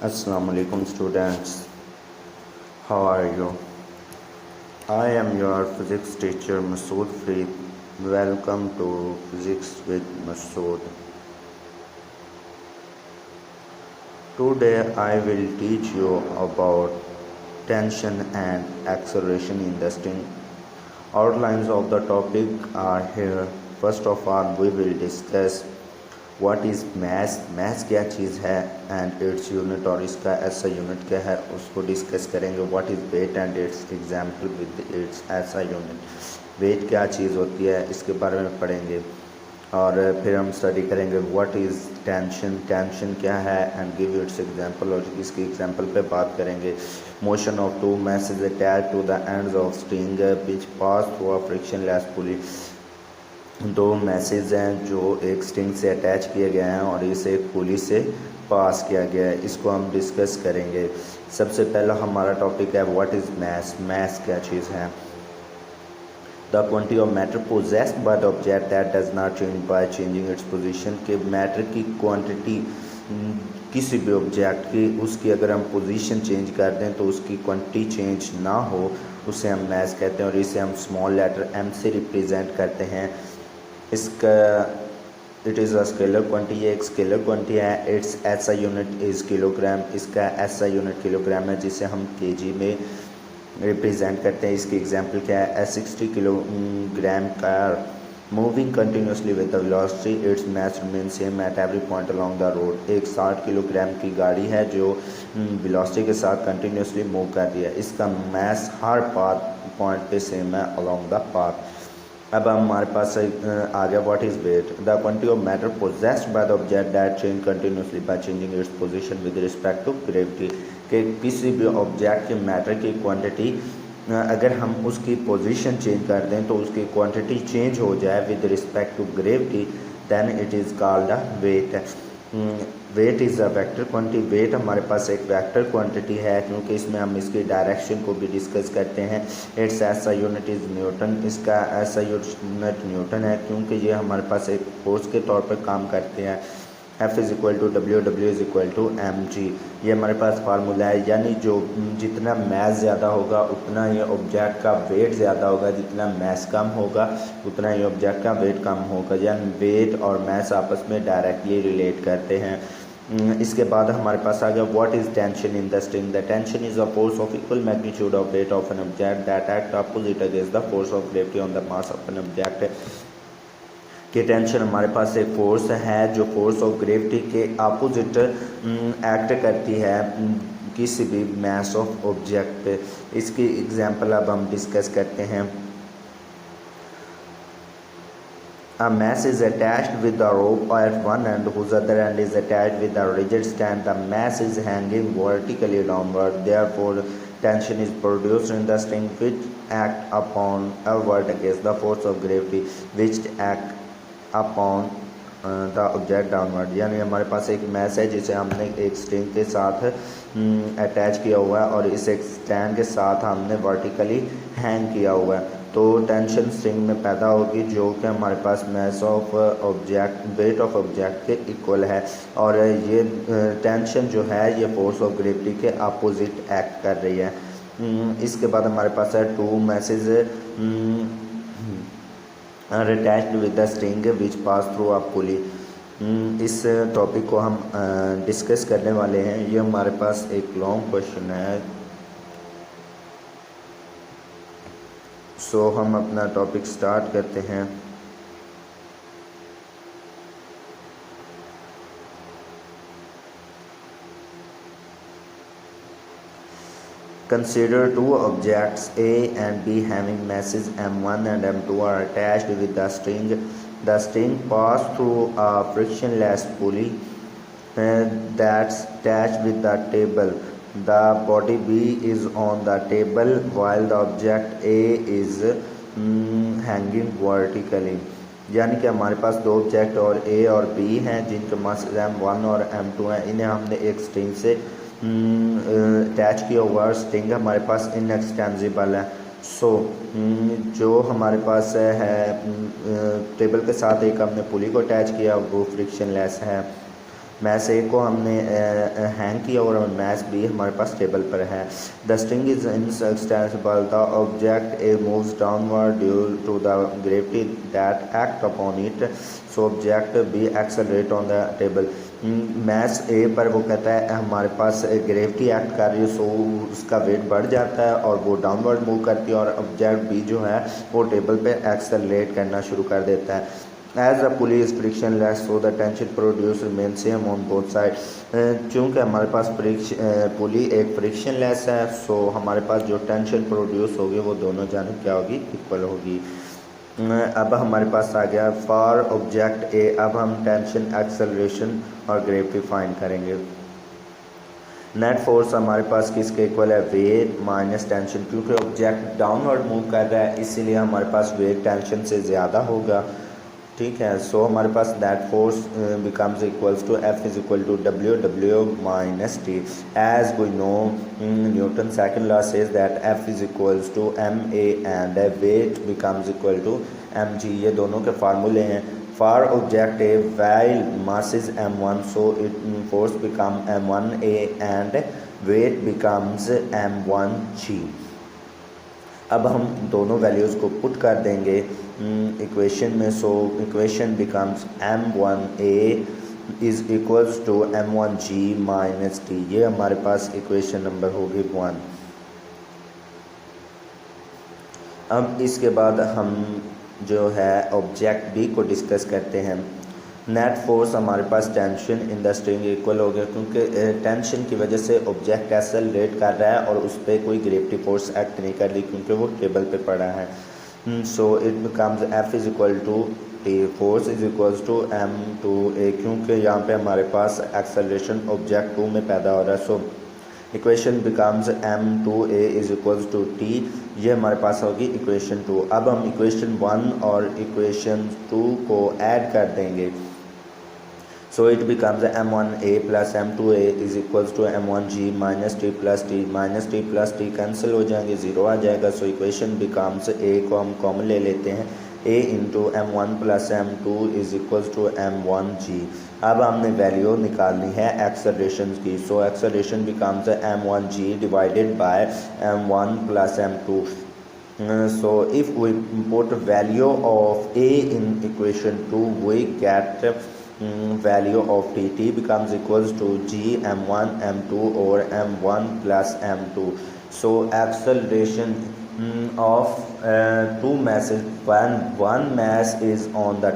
Assalamu alaikum students, how are you? I am your physics teacher Masood Farid. Welcome to Physics with Masood. Today I will teach you about tension and acceleration in the string. Outlines of the topic are here. First of all, we will discuss what is math क्या चीज़ है and its unit और इसका ऐसा unit क्या है उसको discuss करेंगे. What is weight and its example with its ऐसा यूनिट. वेट क्या चीज़ होती है इसके बारे में पढ़ेंगे और फिर हम स्टडी करेंगे व्हाट इज़ टेंशन क्या है एंड गिव इट्स एग्जाम्पल और इसकी एग्जाम्पल पे बात करेंगे. Motion of two masses attach to the ends of string which pass through a frictionless pulley. दो मैसेज हैं जो एक स्ट्रिंग से अटैच किए गए हैं और इसे एक पुली से पास किया गया है. इसको हम डिस्कस करेंगे. सबसे पहला हमारा टॉपिक है व्हाट इज़ मैथ क्या चीज़ है. The quantity of matter possessed by the object that does not change bye changing its position. के मैटर की क्वांटिटी किसी भी ऑब्जेक्ट की उसकी अगर हम पोजीशन चेंज कर दें तो उसकी क्वांटिटी चेंज ना हो उसे हम मैथ कहते हैं और इसे हम स्मॉल लेटर m से रिप्रेजेंट करते हैं. इसका it is a scalar quantity. एक स्केलर क्वांटिटी है. इट्स ऐसा यूनिट इज़ किलोग्राम. इसका ऐसा यूनिट किलोग्राम है जिसे हम केजी में रिप्रेजेंट करते हैं. इसकी एग्जांपल क्या है. 60 kilogram car moving continuously with the velocity its mass remain same at every point along the road. एक 60 किलोग्राम की गाड़ी है जो वेलोसिटी के साथ कंटिन्यूसली मूव कर रही है. इसका मास हर पॉइंट पे सेम है अलोंग द पाथ. अब हमारे पास आ गया what is weight. The quantity of matter possessed by the object that change continuously by changing its position with respect to gravity. के किसी भी ऑब्जेक्ट के मैटर की क्वांटिटी अगर हम उसकी पोजीशन चेंज कर दें तो उसकी क्वांटिटी चेंज हो जाए with respect to gravity then it is called a weight. Weight is a vector quantity. Weight हमारे पास एक वेक्टर क्वांटिटी है क्योंकि इसमें हम इसकी डायरेक्शन को भी डिस्कस करते हैं. इट्स ऐसा यूनिट इज़ न्यूटन. इसका ऐसा यूनिट न्यूटन है क्योंकि ये हमारे पास एक फोर्स के तौर पर काम करते हैं. F is equal to W, W is equal to M G. ये हमारे पास फार्मूला है. यानी जो जितना मैथ ज़्यादा होगा उतना ये ऑब्जेक्ट का वेट ज़्यादा होगा. जितना मैथ कम होगा उतना ये ऑब्जेक्ट का वेट कम होगा. यानी वेट और मैथ आपस में डायरेक्टली रिलेट करते हैं. इसके बाद हमारे पास आ गया what is tension in the string. The tension is a force of equal magnitude of weight of an object that act opposite against the force of gravity on the mass of an object. कि tension हमारे पास एक force है जो force of gravity के opposite act करती है किसी भी मास ऑफ ऑब्जेक्ट पे. इसकी एग्जांपल अब हम डिस्कस करते हैं. A mass is attached with a rope at one end whose other end is attached with a rigid stand. The mass is hanging vertically downward. Therefore, tension is produced in the string which act upon upward against the force of gravity which act upon the object downward. यानी हमारे पास एक mess है जिसे हमने एक string के साथ अटैच किया हुआ है और इस एक स्टैंड के साथ हमने वर्टिकली हैंग किया हुआ है. तो टेंशन स्ट्रिंग में पैदा होगी जो कि हमारे पास mass of object weight of object के इक्वल है. और ये टेंशन जो है ये फोर्स ऑफ ग्रेविटी के अपोजिट एक्ट कर रही है. इसके बाद हमारे पास है two masses are attached with the string which pass through a pulley. इस टॉपिक को हम डिस्कस करने वाले हैं. ये हमारे पास एक लॉन्ग क्वेश्चन है. सो हम अपना टॉपिक स्टार्ट करते हैं. Consider two objects A and B having masses m1 and m2 are attached with the string. The string passes through a frictionless pulley that's attached with the table. The body B is on the table while the object A is hanging vertically. यानी कि हमारे पास दो object और A और B हैं जिनके masses m1 और m2 हैं. इन्हें हमने एक स्ट्रिंग से अटैच किया हुआ. स्ट्रिंग हमारे पास इनएक्सटेंसिबल है. सो जो हमारे पास है टेबल के साथ एक हमने पुली को अटैच किया वो फ्रिक्शनलेस है. मैस ए को हमने हैंग किया और मैस बी हमारे पास टेबल पर है। The string is inextensible, the object A moves downward due to the gravity that act upon it, so object B accelerate on the table. Mass A पर वो कहता है हमारे पास ग्रेविटी एक्ट कर रही है, सो उसका वेट बढ़ जाता है और वो डाउनवर्ड मूव करती है, और ऑब्जेक्ट बी जो है वो टेबल पे एक्सेलरेट करना शुरू कर देता है। As the pulley is frictionless, so the tension produce remain same on both side. चूँकि हमारे पास पुली एक फ्रिक्शनलेस है, सो हमारे पास जो टेंशन प्रोड्यूस होगी वो दोनों जानिब क्या होगी, इक्वल होगी। अब हमारे पास आ गया फॉर ऑब्जेक्ट ए। अब हम टेंशन, एक्सेलरेशन और ग्रेविटी फाइंड करेंगे। नेट फोर्स हमारे पास किसके इक्वल है, वेट माइनस टेंशन, क्योंकि ऑब्जेक्ट डाउनवर्ड मूव कर रहा है इसीलिए हमारे पास वेट टेंशन से ज़्यादा होगा। ठीक है, सो हमारे पास that force becomes equals to F is equal to W minus T. As we know Newton second law says that F is equals to M A and weight becomes equal to M G. ये दोनों के फार्मूले हैं। For object A while mass is m1, so it force become m1a and weight becomes m1g। अब हम दोनों values को put कर देंगे इक्वेशन में, so equation becomes m1a is equals to m1g minus T. ये हमारे पास इक्वेशन नंबर होगी 1। अब इसके बाद हम जो है ऑब्जेक्ट बी को डिस्कस करते हैं। नेट फोर्स हमारे पास tension in the string equal हो गया, क्योंकि टेंशन की वजह से ऑब्जेक्ट एक्सेलरेट कर रहा है और उस पर कोई ग्रेविटी फोर्स एक्ट नहीं कर रही क्योंकि वो टेबल पे पड़ा है। So it becomes F is equal to T, force is equals to M two A, क्योंकि यहाँ पे हमारे पास एक्सेलरेशन ऑब्जेक्ट 2 में पैदा हो रहा है। So equation becomes m2a is equals to T. ये हमारे पास होगी इक्वेशन 2। अब हम इक्वेशन 1 और इक्वेशन 2 को ऐड कर देंगे, so it becomes m1a plus m2a is equals to m1g minus T plus T cancel हो जाएंगे, 0 आ जाएगा। सो इक्वेशन बिकम्स a को हम कॉमन ले लेते हैं, a into m1 plus m2 is equals to m1g। अब हमने वैल्यू निकालनी है एक्सेलरेशन की, so acceleration becomes m1g divided by m1 plus m2। So if we put value of a in equation 2, we get value of t becomes equals to g m1 m2 or m1 plus m2. So acceleration of two masses, one mass is on the